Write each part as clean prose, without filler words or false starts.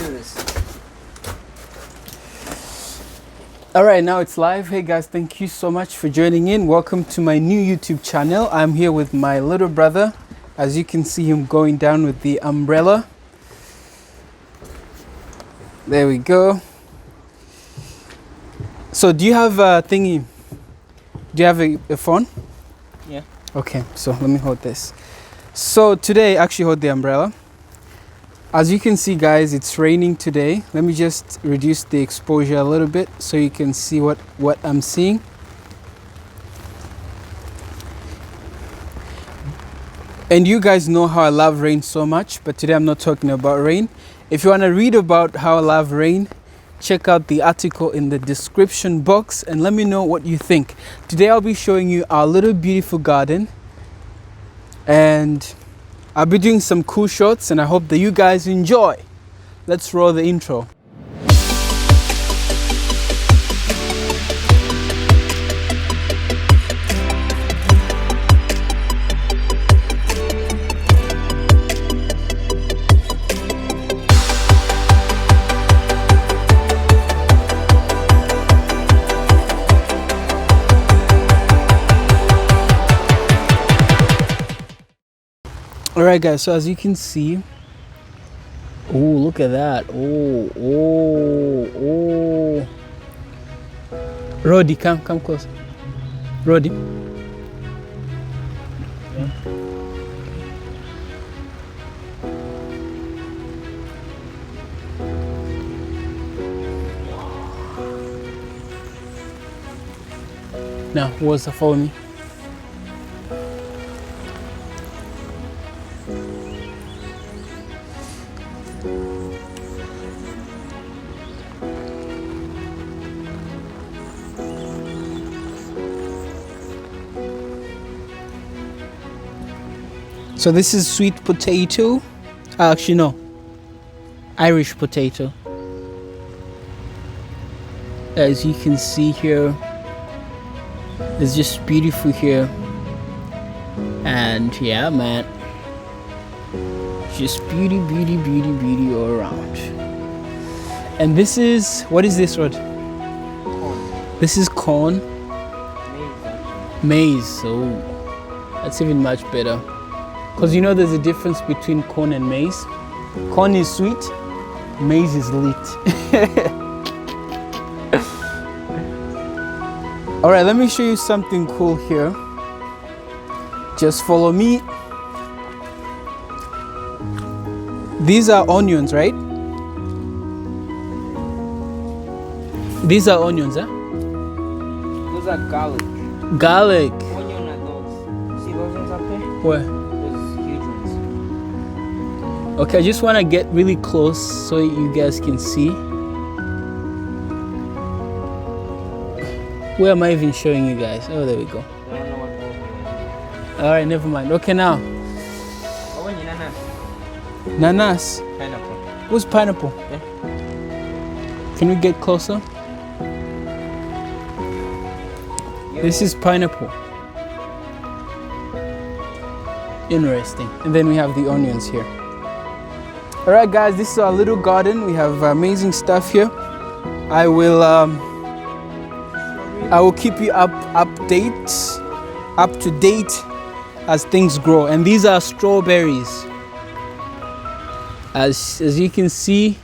do this. All right, now it's live. Hey guys, thank you so much for joining in. Welcome to my new YouTube channel. I'm here with my little brother. As you can see him going down with the umbrella. There we go. So do you have a thingy? Do you have a phone? Yeah. Okay, so let me hold this. So today, actually hold the umbrella. As you can see guys, it's raining today. Let me just reduce the exposure a little bit so you can see what I'm seeing. And you guys know how I love rain so much, but today I'm not talking about rain. If you want to read about how I love rain, check out the article in the description box and let me know what you think. Today I'll be showing you our little beautiful garden. And I'll be doing some cool shots and I hope that you guys enjoy. Let's roll the intro. Alright guys, so as you can see, oh look at that, oh, Roddy, come close, Roddy. Now, what's the follow me? So this is sweet potato. Actually no, Irish potato. As you can see here, it's just beautiful here. And yeah man, just beauty all around. And this is, what is this, Rod? Corn. This is corn. Maize. Oh, that's even much better. Because you know there's a difference between corn and maize. Corn is sweet, maize is lit. All right, let me show you something cool here. Just follow me. These are onions, right? These are onions, huh? Those are garlic. Garlic. Onion are those. See those ones up there? Where? Those huge ones. Okay, I just want to get really close so you guys can see. Where am I even showing you guys? Oh, there we go. I don't know what those are. All right, never mind. Okay, now. Oh, when you Nanas. pineapple. What's pineapple? Yeah. Can we get closer? This is pineapple. Interesting. And then we have the onions here. All right, guys, this is our little garden. We have amazing stuff here. I will keep you up to date as things grow. And these are strawberries. As you can see,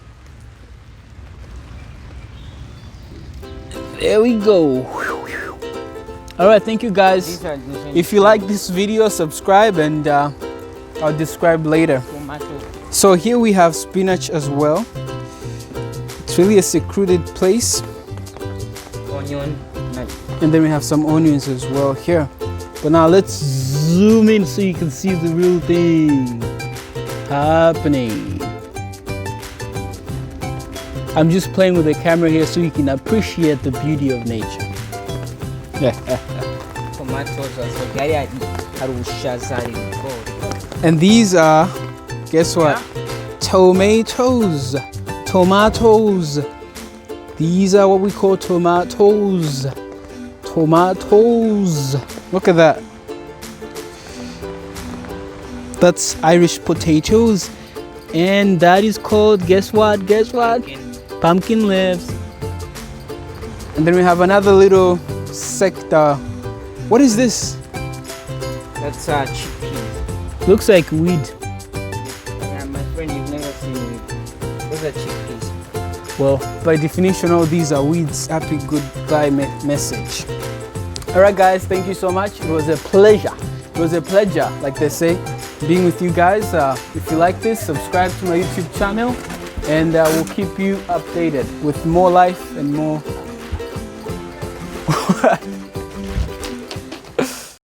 there we go. All right, thank you guys. If you like this video, subscribe and I'll describe later. Tomato. So here we have spinach as well. It's really a secluded place. Onion. And then we have some onions as well here. But now let's zoom in so you can see the real thing happening. I'm just playing with the camera here so you can appreciate the beauty of nature. Tomatoes as well. And these are, guess what? Tomatoes. These are what we call tomatoes. Look at that. That's Irish potatoes. And that is called, guess what? Guess what? Pumpkin leaves. And then we have another little sector. What is this? That's chickpeas. Looks like weed. Yeah, my friend, you've never seen it. Those are chickpeas. Well, by definition, all these are weeds. Happy goodbye message. All right, guys, thank you so much. It was a pleasure. It was a pleasure, like they say, being with you guys. If you like this, subscribe to my YouTube channel, and we'll keep you updated with more life and more